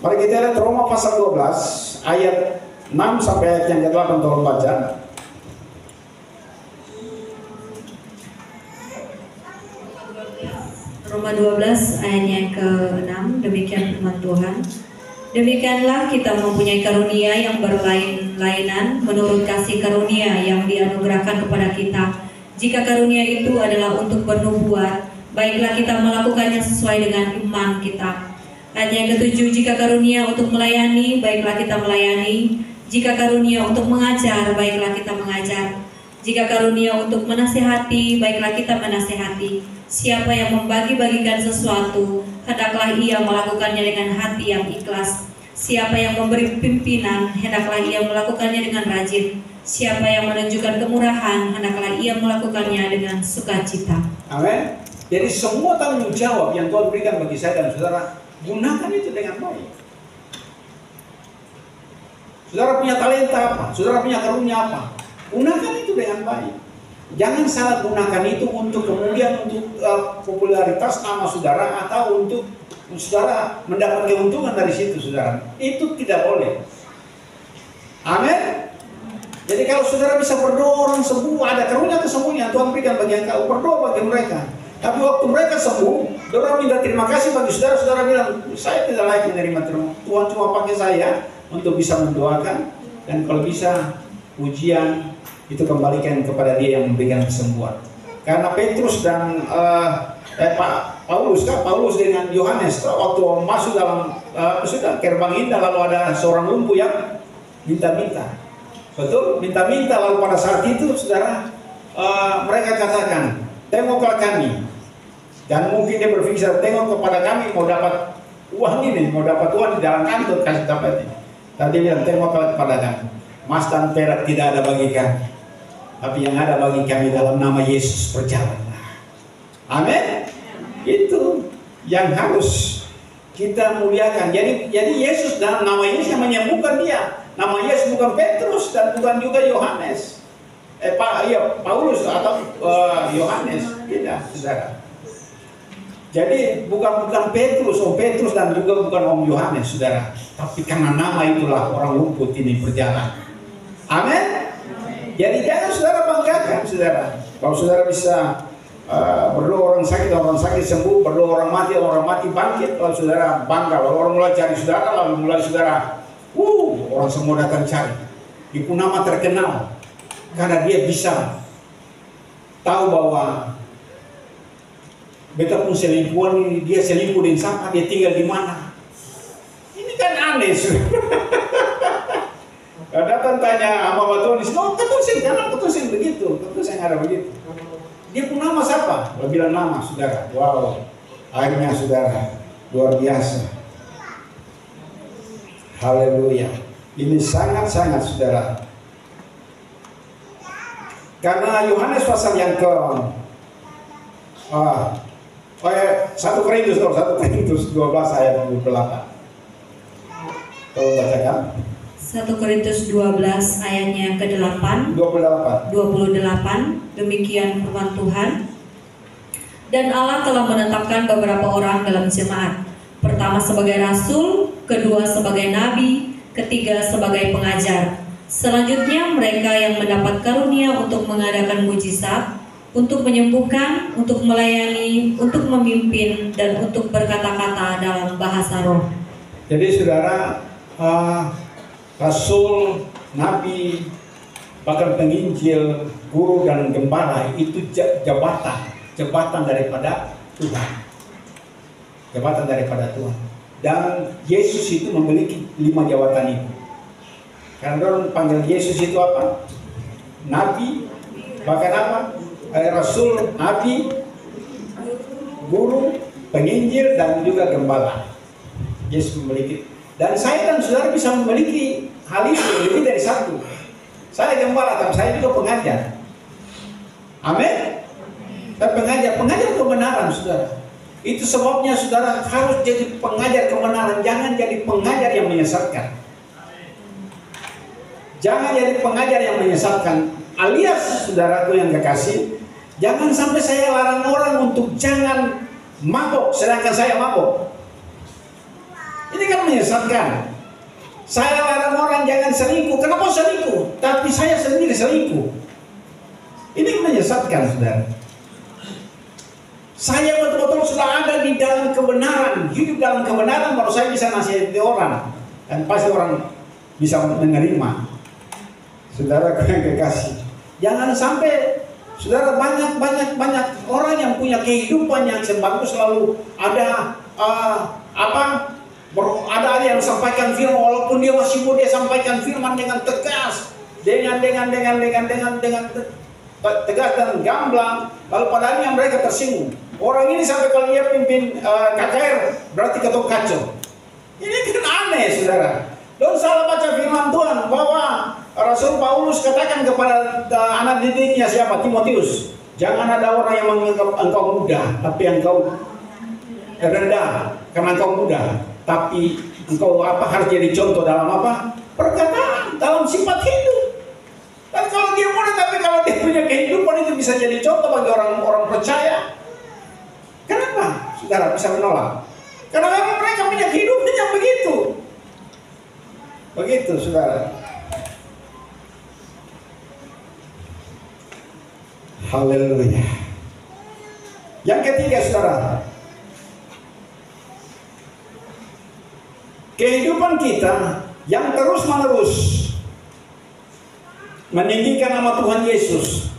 [SPEAKER 1] Mari kita lihat Roma pasal 12 ayat 6 sampai ayat yang ke-8, tolong baca.
[SPEAKER 4] Roma 12 ayatnya yang ke-6, demikian firman Tuhan. Demikianlah kita mempunyai karunia yang berlain-lainan menurut kasih karunia yang dianugerahkan kepada kita. Jika karunia itu adalah untuk bernubuat, baiklah kita melakukannya sesuai dengan iman kita. Ayat yang ke-7, jika karunia untuk melayani, baiklah kita melayani. Jika karunia untuk mengajar, baiklah kita mengajar. Jika karunia untuk menasihati, baiklah kita menasihati. Siapa yang membagi-bagikan sesuatu, hendaklah ia melakukannya dengan hati yang ikhlas. Siapa yang memberi pimpinan, hendaklah ia melakukannya dengan rajin. Siapa yang menunjukkan kemurahan, hendaklah ia melakukannya dengan sukacita.
[SPEAKER 1] Amin. Jadi semua tanggung jawab yang Tuhan berikan bagi saya dan saudara, gunakan itu dengan baik. Saudara punya talenta apa? Saudara punya karunia apa? Gunakan itu dengan baik. Jangan salah gunakan itu untuk kemudian untuk popularitas nama saudara atau untuk saudara mendapat keuntungan dari situ, saudara. Itu tidak boleh. Amin. Jadi kalau saudara bisa berdoa orang sembuh, ada karunia kesembuhan Tuhan berikan bagi engkau, berdoa bagi mereka. Tapi waktu mereka sembuh, saudara minta terima kasih bagi saudara, saudara bilang, saya tidak layak menerima terima. Tuhan cuma pakai saya untuk bisa mendoakan, dan kalau bisa pujian itu kembalikan kepada Dia yang memberikan kesembuhan. Karena Petrus dan Paulus dengan Yohanes waktu masuk dalam gerbang indah, lalu ada seorang lumpuh yang minta-minta. Betul, minta-minta, lalu pada saat itu saudara mereka katakan, tengoklah kami. Dan mungkin dia berpikir, tengok kepada kami, mau dapat uang ini, mau dapat uang di dalam kantor, kasih dapat ini. Tadi bilang, tengoklah kepada kami. Emas dan perak tidak ada bagi kami, tapi yang ada bagi kami dalam nama Yesus berjalanlah. Amin. Itu yang harus kita muliakan. Jadi Yesus dalam nama Yesus yang menyembuhkan dia. Nama Yesus bukan Petrus dan bukan juga Yohanes. Paulus atau Yohanes, tidak, saudara. Jadi bukan Petrus, Petrus dan juga bukan Om Yohanes, saudara. Tapi karena nama itulah orang lumpuh ini berjalan. Amin. Jadi jangan saudara banggakan, saudara. Kalau saudara bisa berdoa orang sakit sembuh, berdoa orang mati bangkit. Kalau saudara bangga, lalu orang mulai cari saudara, lalu mulai saudara, orang semua datang cari. Ibu nama terkenal karena dia bisa tahu bahwa beta pun selingkuhan ini, dia selingkuh dengan siapa, dia tinggal di mana. Ini kan aneh, datang tanya sama Batuanis, ketusing begitu, ketusing ada begitu. Dia pun nama siapa? Dia bilang nama, saudara. Wow, akhirnya saudara, luar biasa. Haleluya. Ini sangat-sangat, saudara. Karena Yohanes pasal yang ke 1 Korintus 12 ayat 28. Tolong bacakan.
[SPEAKER 4] 1 Korintus 12 ayatnya yang ke-8 28. Demikian firman Tuhan. Dan Allah telah menetapkan beberapa orang dalam jemaat. Pertama sebagai rasul, kedua sebagai nabi, ketiga sebagai pengajar. Selanjutnya mereka yang mendapat karunia untuk mengadakan mujizat, untuk menyembuhkan, untuk melayani, untuk memimpin, dan untuk berkata-kata dalam bahasa roh.
[SPEAKER 1] Jadi saudara, rasul, nabi, bahkan penginjil, guru dan gembala itu jabatan daripada Tuhan. Jabatan daripada Tuhan. Dan Yesus itu memiliki 5 jabatan itu. Karena orang panggil Yesus itu apa? Nabi, bahkan apa? Rasul, nabi, guru, penginjil, dan juga gembala. Yesus memiliki. Dan saya dan saudara bisa memiliki hal itu lebih dari satu. Saya gembala, tapi saya juga pengajar. Amin. Dan pengajar kebenaran, saudara. Itu sebabnya saudara harus jadi pengajar kebenaran, jangan jadi pengajar yang menyesatkan. Jangan jadi pengajar yang menyesatkan. Alias saudaraku yang kekasih, jangan sampai saya larang orang untuk jangan mabok, sedangkan saya mabok. Ini kan menyesatkan. Saya larang orang jangan selingkuh. Kenapa selingkuh? Tapi saya sendiri selingkuh. Ini menyesatkan, saudara. Saya betul-betul sudah ada di dalam kebenaran, hidup dalam kebenaran, baru saya bisa nasihati orang, dan pasti orang bisa menerima. Saudara yang kekasih, jangan sampai saudara banyak orang yang punya kehidupan yang sebagus, selalu ada ada yang sampaikan firman, walaupun dia masih muda, dia sampaikan firman dengan tegas, dengan tegas dan gamblang, lalu padahal yang mereka tersinggung. Orang ini sampai kalau dia pimpin KKR berarti ketua kacau. Ini kan aneh, saudara. Don't salah baca firman Tuhan bahwa Rasul Paulus katakan kepada anak didiknya siapa? Timotius. Jangan ada orang yang menganggap engkau muda, tapi engkau rendah karena engkau muda. Tapi engkau harus jadi contoh dalam perkataan, dalam sifat hidup. Dan kalau dia muda tapi kalau dia punya kehidupan itu bisa jadi contoh bagi orang-orang percaya. Kenapa saudara bisa menolak? Karena memang mereka punya kehidupan yang begitu. Begitu, saudara. Haleluya. Yang ketiga, saudara, kehidupan kita yang terus-menerus meninggikan nama Tuhan Yesus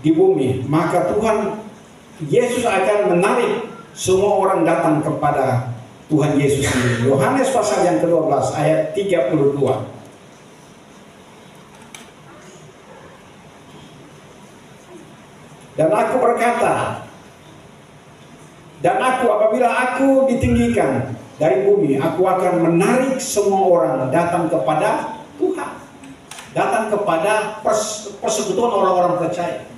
[SPEAKER 1] di bumi, maka Tuhan Yesus akan menarik semua orang datang kepada Tuhan Yesus sendiri. Yohanes pasal yang ke-12 ayat 32. Dan aku berkata, dan apabila aku ditinggikan dari bumi, aku akan menarik semua orang datang kepada Tuhan, datang kepada persekutuan orang-orang percaya.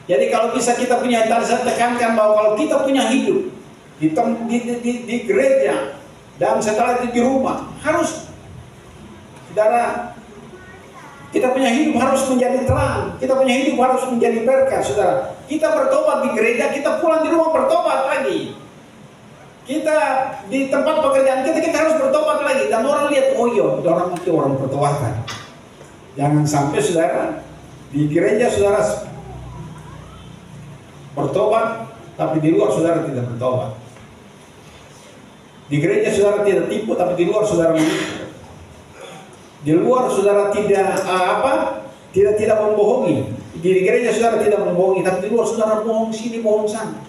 [SPEAKER 1] Jadi kalau bisa kita punya, saya tekankan bahwa kalau kita punya hidup di gereja dan setelah itu di rumah, harus, saudara, kita punya hidup harus menjadi terang, kita punya hidup harus menjadi berkat, saudara. Kita bertobat di gereja, kita pulang di rumah bertobat lagi. Kita di tempat pekerjaan kita harus bertobat lagi, dan orang lihat, oh iya, orang bertobatan. Jangan sampai, saudara, di gereja saudara bertobat, tapi di luar saudara tidak bertobat. Di gereja saudara tidak tipu, tapi di luar saudara menipu. Di luar saudara tidak membohongi. Di gereja saudara tidak membohongi, tapi di luar saudara bohong sini, bohong sana.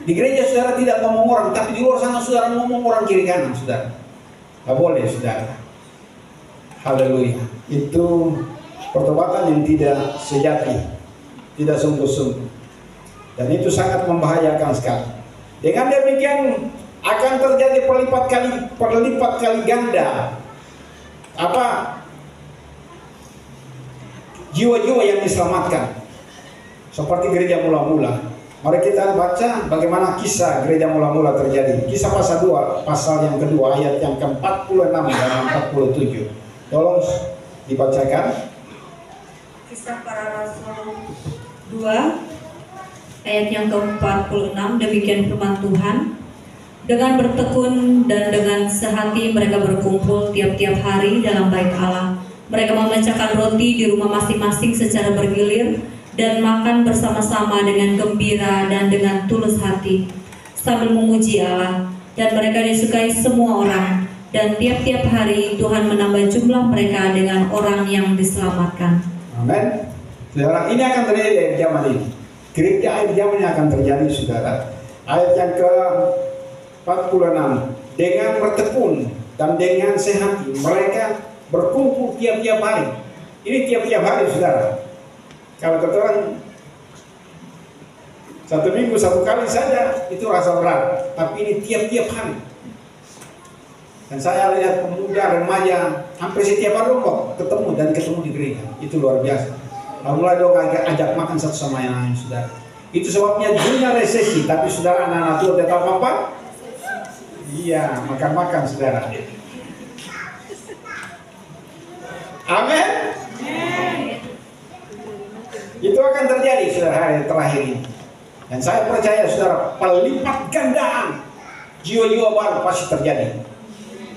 [SPEAKER 1] Di gereja saudara tidak ngomong orang, tapi di luar sana saudara ngomong orang kiri kanan, saudara. Tidak boleh, saudara. Haleluya. Itu pertobatan yang tidak sejati, tidak sungguh-sungguh, dan itu sangat membahayakan sekali. Dengan demikian akan terjadi perlipat kali ganda jiwa-jiwa yang diselamatkan, seperti gereja mula-mula. Mari kita baca bagaimana kisah gereja mula-mula terjadi. Kisah pasal 2, pasal yang kedua, ayat yang ke-46 dan 47. Tolong dibacakan.
[SPEAKER 4] Kisah Para Rasul 2 ayat yang ke-46. Demikian firman Tuhan. Dengan bertekun dan dengan sehati mereka berkumpul tiap-tiap hari dalam bait Allah. Mereka memecahkan roti di rumah masing-masing secara bergilir dan makan bersama-sama dengan gembira dan dengan tulus hati sambil memuji Allah, dan mereka disukai semua orang, dan tiap-tiap hari Tuhan menambah jumlah mereka dengan orang yang diselamatkan.
[SPEAKER 1] Amin. Saudara, ini akan terjadi di zaman ini. Gereja akhir zaman ini akan terjadi, saudara. Ayat yang ke-46. Dengan bertekun dan dengan sehati mereka berkumpul tiap-tiap hari. Ini tiap-tiap hari, saudara. Kalau kata orang satu minggu satu kali saja itu rasa berat, tapi ini tiap-tiap hari. Dan saya lihat pemuda remaja hampir setiap hari ketemu di gereja. Itu luar biasa. Lalu mulai dong ajak makan satu sama yang lain, saudara. Itu sebabnya dunia resesi, tapi saudara anak-anak tua tetap apa? Iya, makan-makan, saudara. Amin. Itu akan terjadi, saudara, hari terakhir ini. Dan saya percaya, saudara, pelipat gandaan jiwa-jiwa baru pasti terjadi.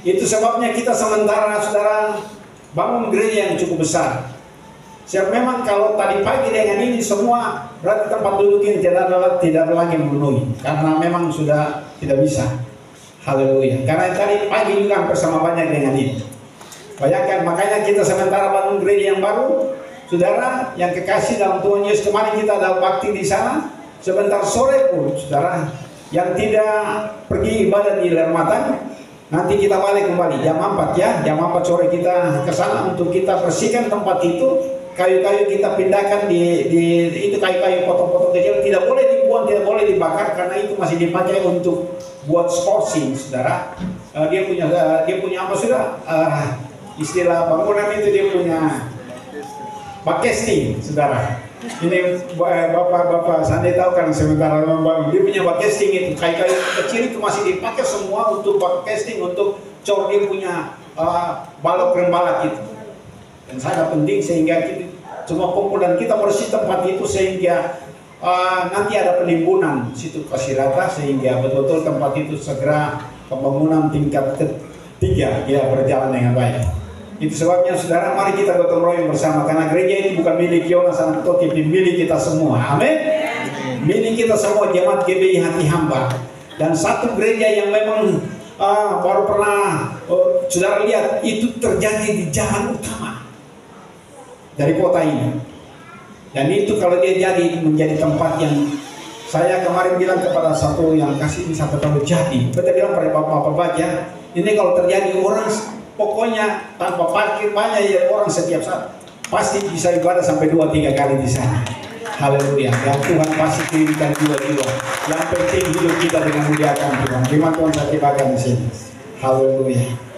[SPEAKER 1] Itu sebabnya kita sementara saudara bangun gereja yang cukup besar. Siap, memang kalau tadi pagi dengan ini semua berarti tempat duduk ini tidak ada lagi memenuhi, karena memang sudah tidak bisa. Haleluya. Karena tadi pagi juga hampir sama banyak dengan ini. Bayangkan, makanya kita sementara bangun gereja yang baru, saudara yang kekasih dalam Tuhan Yesus. Kemarin kita ada bakti di sana. Sebentar sore pun, saudara yang tidak pergi ibadah di Lermatan, nanti kita balik kembali jam 4 ya, jam 4 sore kita ke sana untuk kita bersihkan tempat itu. Kayu-kayu kita pindahkan di itu kayu-kayu potong-potong kecil, tidak boleh dibuang, tidak boleh dibakar, karena itu masih dipakai untuk buat sporting, saudara. Dia punya apa sudah? Istilah bangunan itu dia punya backcasting, saudara. Ini bapak Sandi tahu kan, sementara membangun dia punya backcasting itu, kayu-kayu kecil itu masih dipakai semua untuk backcasting, untuk cor dia punya balok rembalak itu. Dan sangat penting sehingga kita semua kumpulan kita bersih tempat itu, sehingga nanti ada penimbunan situ kasih rata, sehingga betul-betul tempat itu segera pembangunan tingkat ketiga ya berjalan dengan baik. Itu sebabnya saudara, mari kita gotong royong bersama, karena gereja itu bukan milik Yonas anak Toki, milik kita semua. Amin. Milik kita semua, jemaat GBI Hati Hamba. Dan satu gereja yang memang baru pernah saudara lihat itu terjadi di jalan utama dari kota ini. Dan itu kalau dia jadi menjadi tempat yang saya kemarin bilang kepada satu yang kasih ini satu tahun jadi, betul bilang pada bapak-bapak ya, ini kalau terjadi orang pokoknya tanpa parkir banyak ya, orang setiap saat pasti bisa ibadah sampai 2-3 kali di sana. Haleluya. Dan Tuhan pasti kirimkan jiwa-jiwa. Yang penting hidup kita dengan muliakan Tuhan. Terima Tuhan saya tibakan di sini. Haleluya.